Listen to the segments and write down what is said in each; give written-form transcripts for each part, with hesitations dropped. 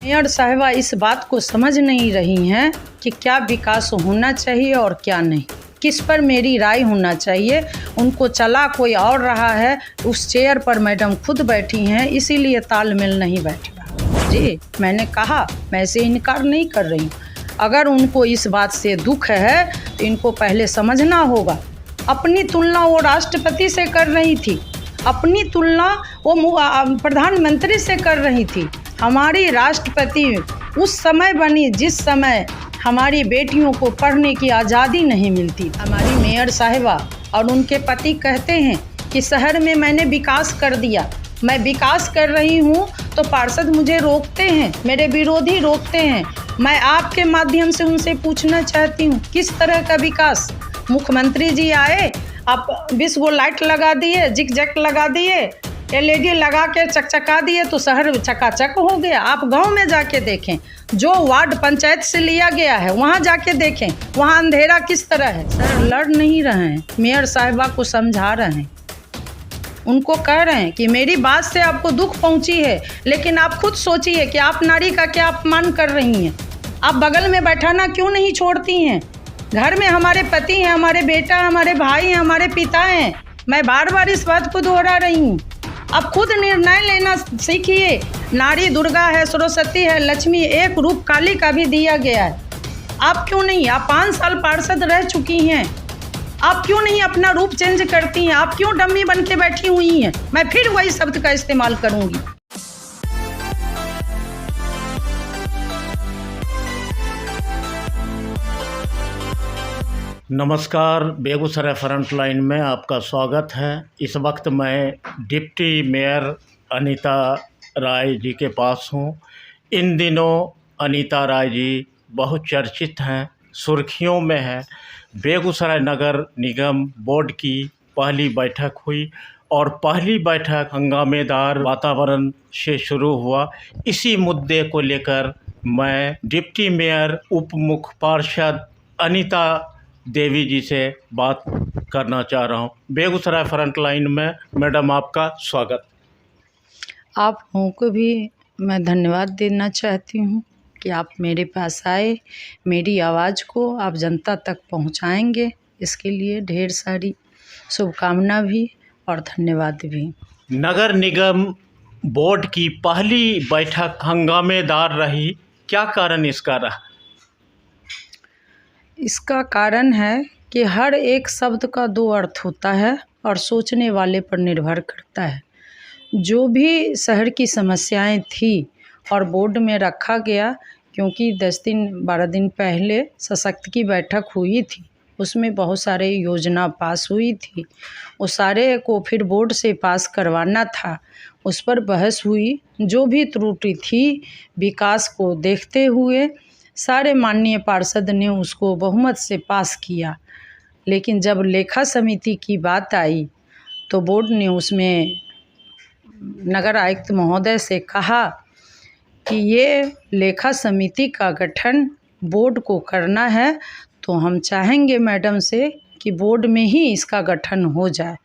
Mayor साहिबा इस बात को समझ नहीं रही हैं कि क्या विकास होना चाहिए और क्या नहीं, किस पर मेरी राय होना चाहिए। उनको चला कोई और रहा है, उस चेयर पर मैडम खुद बैठी हैं, इसीलिए तालमेल नहीं बैठ रहा। जी, मैंने कहा, मैं इसे इनकार नहीं कर रही हूँ। अगर उनको इस बात से दुख है तो इनको पहले समझना होगा। अपनी तुलना वो राष्ट्रपति से कर रही थी, अपनी तुलना वो प्रधानमंत्री से कर रही थी। हमारी राष्ट्रपति उस समय बनी जिस समय हमारी बेटियों को पढ़ने की आज़ादी नहीं मिलती। हमारी मेयर साहिबा और उनके पति कहते हैं कि शहर में मैंने विकास कर दिया, मैं विकास कर रही हूँ, तो पार्षद मुझे रोकते हैं, मेरे विरोधी रोकते हैं। मैं आपके माध्यम से उनसे पूछना चाहती हूँ, किस तरह का विकास? मुख्यमंत्री जी आए, आप 20 गो लाइट लगा दिए, जिक जैक लगा दिए, LED लगा के चकचका दिए तो शहर चकाचक हो गया। आप गांव में जाके देखें, जो वार्ड पंचायत से लिया गया है वहां जाके देखें, वहां अंधेरा किस तरह है। सर लड़ नहीं रहे हैं, मेयर साहिबा को समझा रहे हैं, उनको कह रहे हैं कि मेरी बात से आपको दुख पहुंची है, लेकिन आप खुद सोचिए कि आप नारी का क्या अपमान कर रही हैं। आप बगल में बैठाना क्यों नहीं छोड़ती हैं? घर में हमारे पति हैं, हमारे बेटा, हमारे भाई हैं, हमारे पिता हैं। मैं बार बार इस बात को दोहरा रही हूँ। आप खुद निर्णय लेना सीखिए। नारी दुर्गा है, सरस्वती है, लक्ष्मी, एक रूप काली का भी दिया गया है। आप क्यों नहीं? आप 5 साल पार्षद रह चुकी हैं, आप क्यों नहीं अपना रूप चेंज करती हैं? आप क्यों डम्मी बन के बैठी हुई हैं? मैं फिर वही शब्द का इस्तेमाल करूंगी। नमस्कार, बेगूसराय फ्रंटलाइन में आपका स्वागत है। इस वक्त मैं डिप्टी मेयर अनीता राय जी के पास हूँ। इन दिनों अनीता राय जी बहुत चर्चित हैं, सुर्खियों में है। बेगूसराय नगर निगम बोर्ड की पहली बैठक हुई और पहली बैठक हंगामेदार वातावरण से शुरू हुआ। इसी मुद्दे को लेकर मैं डिप्टी मेयर उप मुख्य पार्षद अनीता देवी जी से बात करना चाह रहा हूँ। बेगूसराय फ्रंटलाइन में मैडम आपका स्वागत। आप लोगों को भी मैं धन्यवाद देना चाहती हूँ कि आप मेरे पास आए, मेरी आवाज़ को आप जनता तक पहुँचाएंगे, इसके लिए ढेर सारी शुभकामना भी और धन्यवाद भी। नगर निगम बोर्ड की पहली बैठक हंगामेदार रही, क्या कारण इसका रहा? इसका कारण है कि हर एक शब्द का 2 अर्थ होता है और सोचने वाले पर निर्भर करता है। जो भी शहर की समस्याएं थी और बोर्ड में रखा गया, क्योंकि 10-12 दिन पहले सशक्त की बैठक हुई थी, उसमें बहुत सारे योजना पास हुई थी, उस सारे को फिर बोर्ड से पास करवाना था, उस पर बहस हुई। जो भी त्रुटि थी विकास को देखते हुए सारे माननीय पार्षद ने उसको बहुमत से पास किया। लेकिन जब लेखा समिति की बात आई तो बोर्ड ने उसमें नगर आयुक्त महोदय से कहा कि ये लेखा समिति का गठन बोर्ड को करना है, तो हम चाहेंगे मैडम से कि बोर्ड में ही इसका गठन हो जाए।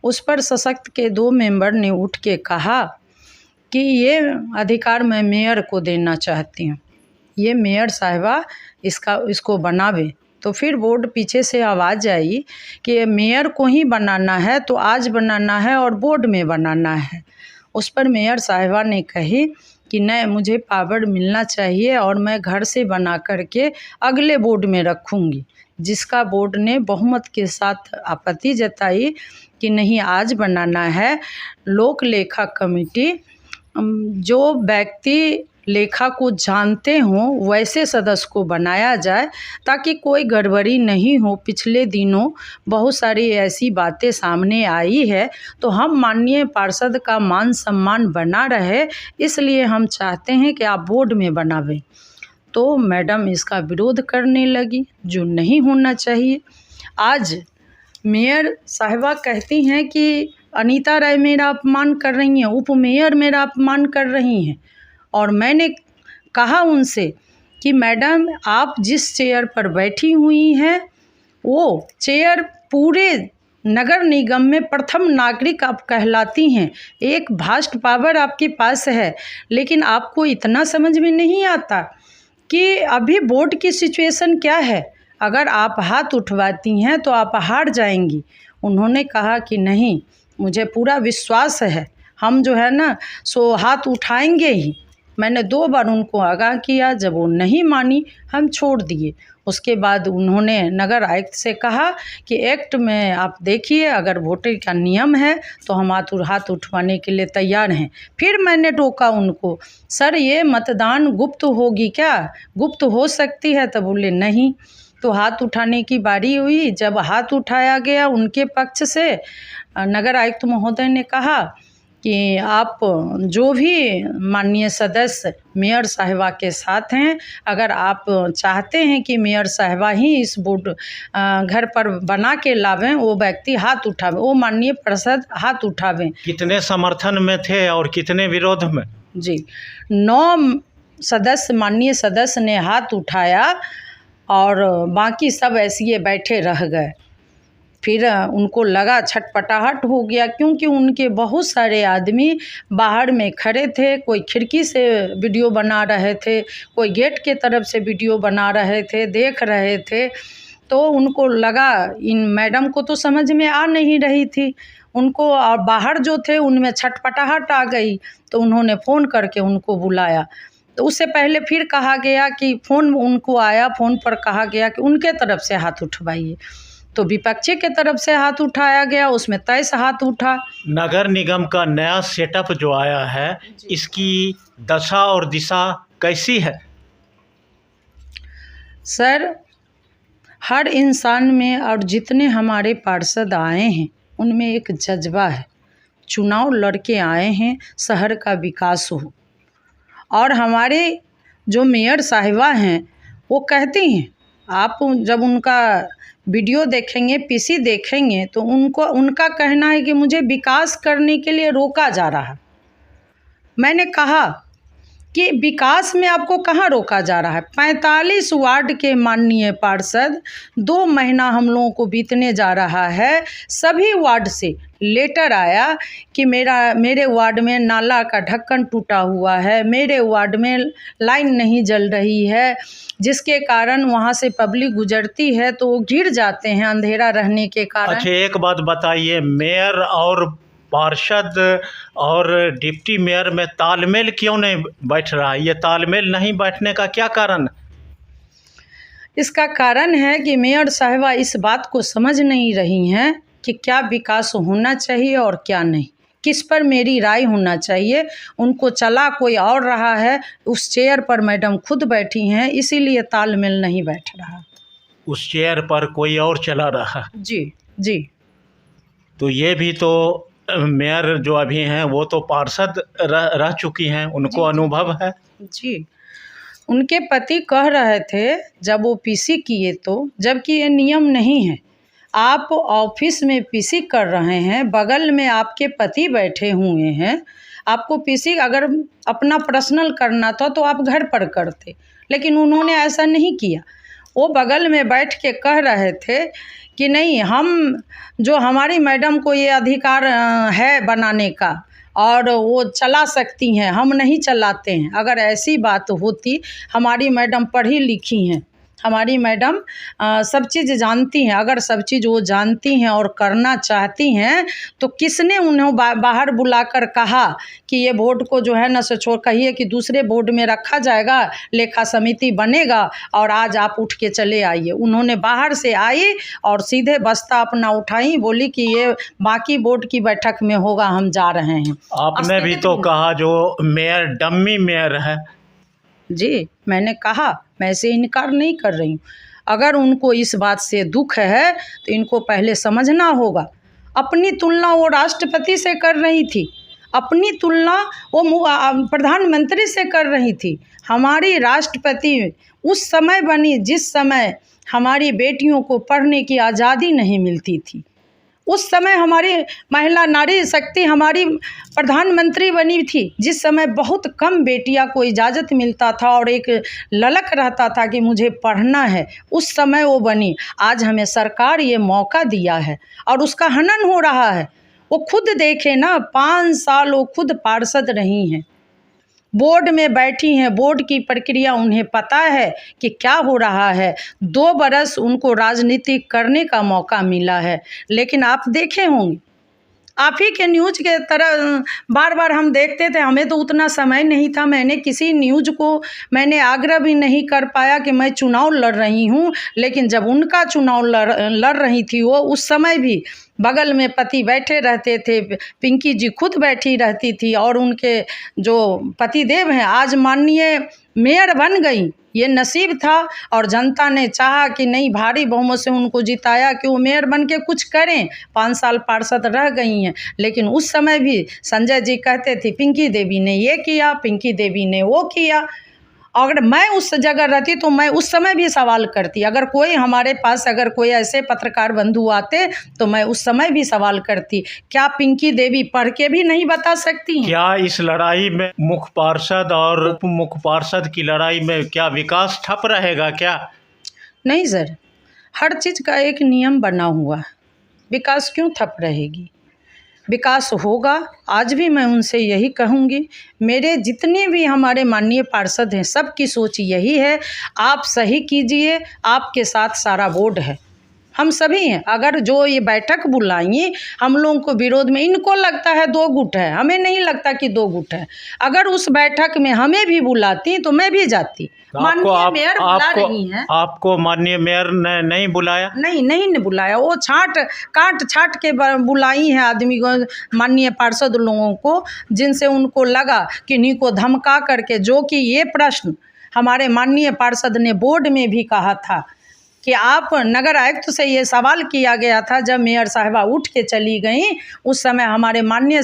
उस पर सशक्त के 2 मेंबर ने उठ के कहा कि ये अधिकार मैं मेयर को देना चाहती हूँ, ये मेयर साहिबा इसको बनावे। तो फिर बोर्ड पीछे से आवाज़ आई कि मेयर को ही बनाना है, तो आज बनाना है और बोर्ड में बनाना है। उस पर मेयर साहिबा ने कही कि नहीं, मुझे पावर मिलना चाहिए और मैं घर से बना करके अगले बोर्ड में रखूँगी। जिसका बोर्ड ने बहुमत के साथ आपत्ति जताई कि नहीं, आज बनाना है। लोक लेखा कमेटी, जो व्यक्ति लेखा को जानते हों वैसे सदस्य को बनाया जाए, ताकि कोई गड़बड़ी नहीं हो। पिछले दिनों बहुत सारी ऐसी बातें सामने आई है, तो हम माननीय पार्षद का मान सम्मान बना रहे, इसलिए हम चाहते हैं कि आप बोर्ड में बनावें। तो मैडम इसका विरोध करने लगी, जो नहीं होना चाहिए। आज मेयर साहिबा कहती हैं कि अनीता राय मेरा अपमान कर रही हैं, उप मेयर मेरा अपमान कर रही हैं। और मैंने कहा उनसे कि मैडम, आप जिस चेयर पर बैठी हुई हैं वो चेयर पूरे नगर निगम में प्रथम नागरिक आप कहलाती हैं, एक भास्ट पावर आपके पास है, लेकिन आपको इतना समझ में नहीं आता कि अभी बोर्ड की सिचुएशन क्या है। अगर आप हाथ उठवाती हैं तो आप हार जाएंगी। उन्होंने कहा कि नहीं, मुझे पूरा विश्वास है, हम जो है ना सो हाथ उठाएंगे ही। मैंने 2 बार उनको आगाह किया, जब वो नहीं मानी हम छोड़ दिए। उसके बाद उन्होंने नगर आयुक्त से कहा कि एक्ट में आप देखिए, अगर वोटर का नियम है तो हम हाथ उठवाने के लिए तैयार हैं। फिर मैंने टोका उनको, सर ये मतदान गुप्त होगी क्या, गुप्त हो सकती है? तो बोले नहीं। तो हाथ उठाने की बारी हुई। जब हाथ उठाया गया उनके पक्ष से, नगर आयुक्त महोदय ने कहा कि आप जो भी माननीय सदस्य मेयर साहिबा के साथ हैं, अगर आप चाहते हैं कि मेयर साहिबा ही इस बोर्ड घर पर बना के लावें, वो व्यक्ति हाथ उठावे, वो माननीय पार्षद हाथ उठावें। कितने समर्थन में थे और कितने विरोध में? जी, 9 सदस्य, माननीय सदस्य ने हाथ उठाया और बाकी सब ऐसे ही बैठे रह गए। फिर उनको लगा, छटपटाहट हो गया, क्योंकि उनके बहुत सारे आदमी बाहर में खड़े थे। कोई खिड़की से वीडियो बना रहे थे, कोई गेट के तरफ से वीडियो बना रहे थे, देख रहे थे। तो उनको लगा, इन मैडम को तो समझ में आ नहीं रही थी उनको, और बाहर जो थे उनमें छटपटाहट आ गई। तो उन्होंने फ़ोन करके उनको बुलाया। तो उससे पहले फिर कहा गया कि फ़ोन उनको आया, फ़ोन पर कहा गया कि उनके तरफ से हाथ उठवाइए। तो विपक्षी के तरफ से हाथ उठाया गया, उसमें 23 हाथ उठा। नगर निगम का नया सेटअप जो आया है, इसकी दशा और दिशा कैसी है? सर, हर इंसान में और जितने हमारे पार्षद आए हैं उनमें एक जज्बा है, चुनाव लड़के आए हैं, शहर का विकास हो। और हमारे जो मेयर साहिबा हैं वो कहती हैं, आप जब उनका वीडियो देखेंगे, पीसी देखेंगे, तो उनका कहना है कि मुझे विकास करने के लिए रोका जा रहा है। मैंने कहा कि विकास में आपको कहाँ रोका जा रहा है? 45 वार्ड के माननीय पार्षद, 2 महीना हम लोगों को बीतने जा रहा है, सभी वार्ड से लेटर आया कि मेरे वार्ड में नाला का ढक्कन टूटा हुआ है, मेरे वार्ड में लाइन नहीं जल रही है, जिसके कारण वहाँ से पब्लिक गुजरती है तो वो गिर जाते हैं अंधेरा रहने के कारण। अच्छा, एक बात बताइए, मेयर और पार्षद और डिप्टी मेयर में तालमेल क्यों नहीं बैठ रहा है? ये तालमेल नहीं बैठने का क्या कारण? इसका कारण है कि मेयर साहिबा इस बात को समझ नहीं रही हैं कि क्या विकास होना चाहिए और क्या नहीं, किस पर मेरी राय होना चाहिए। उनको चला कोई और रहा है, उस चेयर पर मैडम खुद बैठी हैं, इसीलिए तालमेल नहीं बैठ रहा। उस चेयर पर कोई और चला रहा? जी जी। तो ये भी तो मेयर जो अभी हैं वो तो पार्षद रह चुकी हैं, उनको अनुभव है। जी, उनके पति कह रहे थे जब वो पीसी किए, तो जबकि ये नियम नहीं है। आप ऑफिस में पीसी कर रहे हैं, बगल में आपके पति बैठे हुए हैं, आपको पीसी अगर अपना पर्सनल करना था तो आप घर पर करते, लेकिन उन्होंने ऐसा नहीं किया। वो बगल में बैठ के कह रहे थे कि नहीं, हम जो हमारी मैडम को ये अधिकार है बनाने का और वो चला सकती हैं, हम नहीं चलाते हैं। अगर ऐसी बात होती, हमारी मैडम पढ़ी लिखी हैं, हमारी मैडम सब चीज़ जानती हैं। अगर सब चीज़ वो जानती हैं और करना चाहती हैं तो किसने उन्हें बाहर बुलाकर कहा कि ये बोर्ड को जो है ना सो छोड़, कहिए कि दूसरे बोर्ड में रखा जाएगा, लेखा समिति बनेगा और आज आप उठ के चले आइए। उन्होंने बाहर से आई और सीधे बस्ता अपना उठाई, बोली कि ये बाकी बोर्ड की बैठक में होगा, हम जा रहे हैं। आपने भी तो कहा जो मेयर डम्मी मेयर है। जी, मैंने कहा, मैं इसे इनकार नहीं कर रही हूँ। अगर उनको इस बात से दुख है तो इनको पहले समझना होगा। अपनी तुलना वो राष्ट्रपति से कर रही थी, अपनी तुलना वो प्रधानमंत्री से कर रही थी। हमारी राष्ट्रपति उस समय बनी जिस समय हमारी बेटियों को पढ़ने की आज़ादी नहीं मिलती थी। उस समय हमारी महिला नारी शक्ति हमारी प्रधानमंत्री बनी थी, जिस समय बहुत कम बेटियां को इजाज़त मिलता था और एक ललक रहता था कि मुझे पढ़ना है, उस समय वो बनी। आज हमें सरकार ये मौका दिया है और उसका हनन हो रहा है। वो खुद देखे ना, 5 साल वो खुद पार्षद रही हैं, बोर्ड में बैठी हैं, बोर्ड की प्रक्रिया उन्हें पता है कि क्या हो रहा है। 2 बरस उनको राजनीति करने का मौका मिला है, लेकिन आप देखे होंगे, आप ही के न्यूज़ के तरह बार बार हम देखते थे। हमें तो उतना समय नहीं था, मैंने किसी न्यूज़ को मैंने आग्रह भी नहीं कर पाया कि मैं चुनाव लड़ रही हूँ। लेकिन जब उनका चुनाव लड़ रही थी वो, उस समय भी बगल में पति बैठे रहते थे, पिंकी जी खुद बैठी रहती थी और उनके जो पतिदेव हैं आज माननीय मेयर बन गई। ये नसीब था और जनता ने चाहा कि नहीं, भारी बहुमत से उनको जिताया कि वो मेयर बन के कुछ करें। 5 साल पार्षद रह गई हैं, लेकिन उस समय भी संजय जी कहते थे पिंकी देवी ने ये किया, पिंकी देवी ने वो किया। अगर मैं उस जगह रहती तो मैं उस समय भी सवाल करती। अगर कोई हमारे पास अगर कोई ऐसे पत्रकार बंधु आते तो मैं उस समय भी सवाल करती, क्या पिंकी देवी पढ़ के भी नहीं बता सकती हैं? क्या इस लड़ाई में मुख्य पार्षद और उप मुख्य पार्षद की लड़ाई में क्या विकास ठप रहेगा क्या? नहीं सर, हर चीज़ का एक नियम बना हुआ है, विकास क्यों ठप रहेगी? विकास होगा। आज भी मैं उनसे यही कहूँगी, मेरे जितने भी हमारे माननीय पार्षद हैं सबकी सोच यही है, आप सही कीजिए, आपके साथ सारा बोर्ड है, हम सभी हैं। अगर जो ये बैठक बुलाएंगी हम लोगों को विरोध में, इनको लगता है 2 गुट है, हमें नहीं लगता कि 2 गुट है। अगर उस बैठक में हमें भी बुलाती तो मैं भी जाती। माननीय मेयर बुला रही हैं। आपको माननीय मेयर ने नहीं बुलाया? नहीं बुलाया, वो काट छाट के बुलाई हैं आदमी को, माननीय पार्षद लोगों को, जिनसे उनको लगा कि इन्हीं को धमका करके, जो कि ये प्रश्न हमारे माननीय पार्षद ने बोर्ड में भी कहा था कि आप नगर आयुक्त से ये सवाल किया गया था जब मेयर साहिबा उठ के चली गई, उस समय हमारे माननीय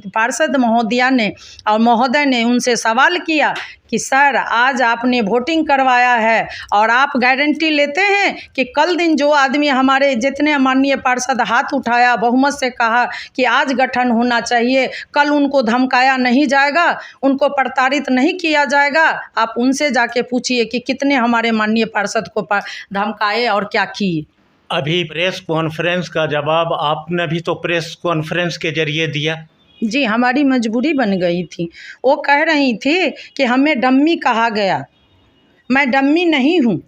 पार्षद महोदया ने और महोदय ने उनसे सवाल किया कि सर आज आपने वोटिंग करवाया है और आप गारंटी लेते हैं कि कल दिन जो आदमी हमारे जितने माननीय पार्षद हाथ उठाया, बहुमत से कहा कि आज गठन होना चाहिए, कल उनको धमकाया नहीं जाएगा, उनको प्रताड़ित नहीं किया जाएगा? आप उनसे जाके पूछिए कि कितने हमारे माननीय पार्षद को धमकाए और क्या किए। अभी प्रेस कॉन्फ्रेंस का जवाब आपने भी तो प्रेस कॉन्फ्रेंस के जरिए दिया। जी, हमारी मजबूरी बन गई थी। वो कह रही थी कि हमें डम्मी कहा गया, मैं डम्मी नहीं हूँ।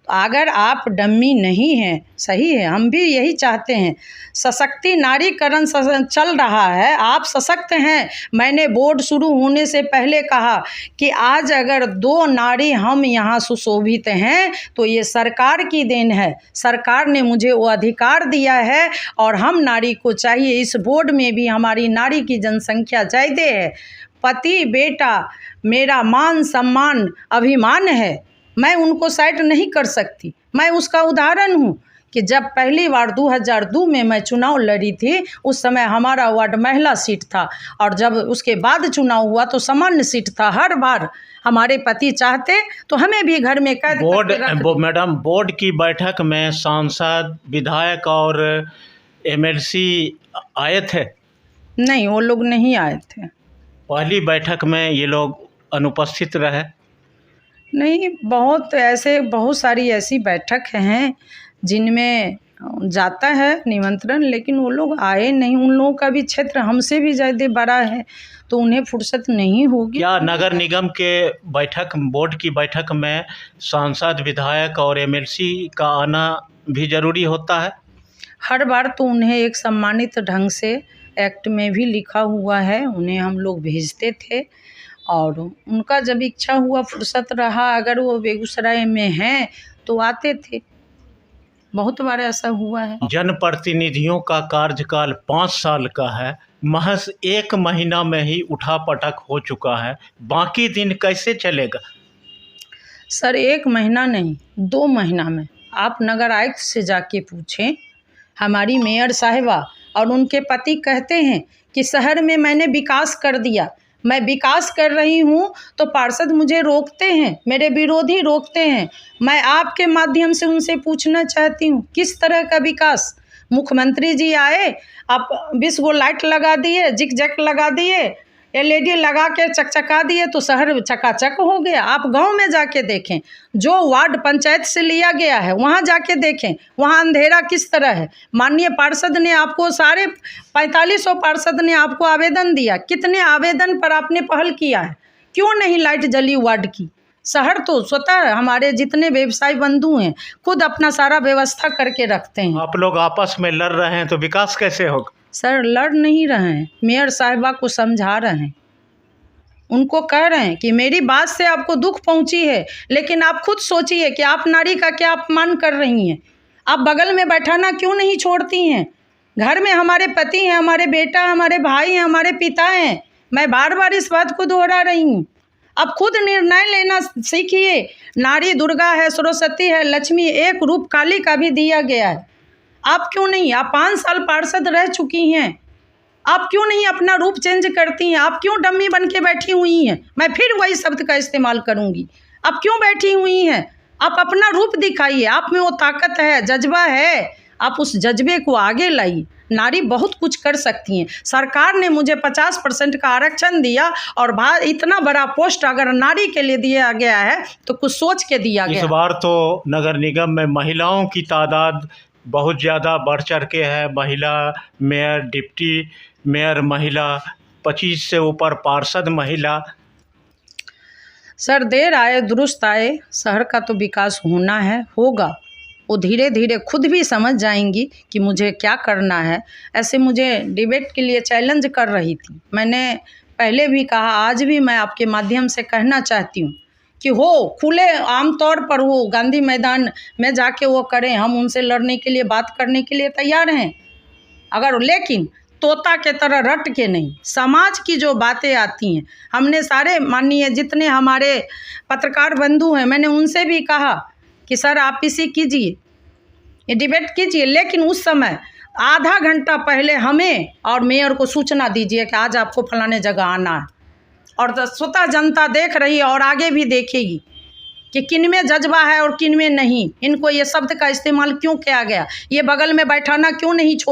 तो अगर आप डम्मी नहीं हैं, सही है, हम भी यही चाहते हैं, सशक्ति नारीकरण चल रहा है, आप सशक्त हैं। मैंने बोर्ड शुरू होने से पहले कहा कि आज अगर 2 नारी हम यहाँ सुशोभित हैं तो ये सरकार की देन है, सरकार ने मुझे वो अधिकार दिया है और हम नारी को चाहिए। इस बोर्ड में भी हमारी नारी की जनसंख्या ज़्यादा है। पति बेटा मेरा मान सम्मान अभिमान है, मैं उनको साइड नहीं कर सकती। मैं उसका उदाहरण हूँ कि जब पहली बार 2002 में मैं चुनाव लड़ी थी, उस समय हमारा वार्ड महिला सीट था और जब उसके बाद चुनाव हुआ तो सामान्य सीट था। हर बार हमारे पति चाहते तो हमें भी घर में कैद मैडम, बोर्ड की बैठक में सांसद, विधायक और एमएलसी आए थे? नहीं, वो लोग नहीं आए थे। पहली बैठक में ये लोग अनुपस्थित रहे? नहीं, बहुत सारी ऐसी बैठक हैं जिनमें जाता है निमंत्रण, लेकिन वो लोग आए नहीं। उन लोगों का भी क्षेत्र हमसे भी ज़्यादा बड़ा है तो उन्हें फुर्सत नहीं होगी। क्या नगर निगम के बोर्ड की बैठक में सांसद, विधायक और एमएलसी का आना भी ज़रूरी होता है? हर बार तो उन्हें एक सम्मानित ढंग से एक्ट में भी लिखा हुआ है, उन्हें हम लोग भेजते थे और उनका जब इच्छा हुआ, फुर्सत रहा, अगर वो बेगूसराय में हैं तो आते थे। बहुत बार ऐसा हुआ है। जनप्रतिनिधियों का कार्यकाल 5 साल का है, महज 1 महीना में ही उठापटक हो चुका है, बाकी दिन कैसे चलेगा? सर 1 महीना नहीं, 2 महीना में आप नगर आयुक्त से जाके पूछें। हमारी मेयर साहिबा और उनके पति कहते हैं कि शहर में मैंने विकास कर दिया, मैं विकास कर रही हूँ तो पार्षद मुझे रोकते हैं, मेरे विरोधी रोकते हैं। मैं आपके माध्यम से उनसे पूछना चाहती हूँ किस तरह का विकास? मुख्यमंत्री जी आए, आप 20 गो लाइट लगा दिए, जिक जैक लगा दिए, LED लगा के चकचका दिए तो शहर चकाचक हो गया। आप गांव में जाके देखें, जो वार्ड पंचायत से लिया गया है वहां जाके देखें, वहां अंधेरा किस तरह है। माननीय पार्षद ने आपको, सारे 4500 पार्षद ने आपको आवेदन दिया, कितने आवेदन पर आपने पहल किया है, क्यों नहीं लाइट जली वार्ड की। शहर तो स्वतः हमारे जितने व्यवसायी बंधु हैं खुद अपना सारा व्यवस्था करके रखते हैं। आप लोग आपस में लड़ रहे हैं तो विकास कैसे होगा? सर लड़ नहीं रहे हैं, मेयर साहिबा को समझा रहे हैं, उनको कह रहे हैं कि मेरी बात से आपको दुख पहुंची है, लेकिन आप खुद सोचिए कि आप नारी का क्या अपमान कर रही हैं। आप बगल में बैठाना क्यों नहीं छोड़ती हैं। घर में हमारे पति हैं, हमारे बेटा, हमारे भाई हैं, हमारे पिता हैं। मैं बार बार इस बात को दोहरा रही हूँ। आप खुद निर्णय लेना सीखिए। नारी दुर्गा है, सरस्वती है, लक्ष्मी, एक रूप काली का भी दिया गया है। आप क्यों नहीं, आप 5 साल पार्षद रह चुकी हैं, आप क्यों नहीं अपना रूप चेंज करती हैं। आप क्यों डम्मी बन के बैठी हुई हैं। मैं फिर वही शब्द का इस्तेमाल करूंगी, आप क्यों बैठी हुई हैं। आप अपना रूप दिखाइए, आप में वो ताकत है, जज्बा है, आप उस जज्बे को आगे लाइए। नारी बहुत कुछ कर सकती हैं। सरकार ने मुझे 50% का आरक्षण दिया और इतना बड़ा पोस्ट अगर नारी के लिए दिया गया है तो कुछ सोच के दिया गया। इस बार तो नगर निगम में महिलाओं की तादाद बहुत ज़्यादा बढ़ चढ़ के है। महिला मेयर, डिप्टी मेयर महिला, 25 से ऊपर पार्षद महिला। सर देर आए दुरुस्त आए, शहर का तो विकास होना है, होगा। वो धीरे धीरे खुद भी समझ जाएंगी कि मुझे क्या करना है। ऐसे मुझे डिबेट के लिए चैलेंज कर रही थी, मैंने पहले भी कहा, आज भी मैं आपके माध्यम से कहना चाहती हूँ कि हो खुले आम तौर पर हो, गांधी मैदान में जाके वो करें, हम उनसे लड़ने के लिए, बात करने के लिए तैयार हैं। अगर लेकिन तोता के तरह रट के नहीं, समाज की जो बातें आती हैं, हमने सारे माननीय जितने हमारे पत्रकार बंधु हैं, मैंने उनसे भी कहा कि सर आप इसी कीजिए, ये डिबेट कीजिए, लेकिन उस समय आधा घंटा पहले हमें और मेयर को सूचना दीजिए कि आज आपको फलाने जगह आना है। और स्वतः जनता देख रही है और आगे भी देखेगी कि किन में जज्बा है और किन में नहीं। इनको ये शब्द का इस्तेमाल क्यों किया गया, ये बगल में बैठाना क्यों नहीं छोड़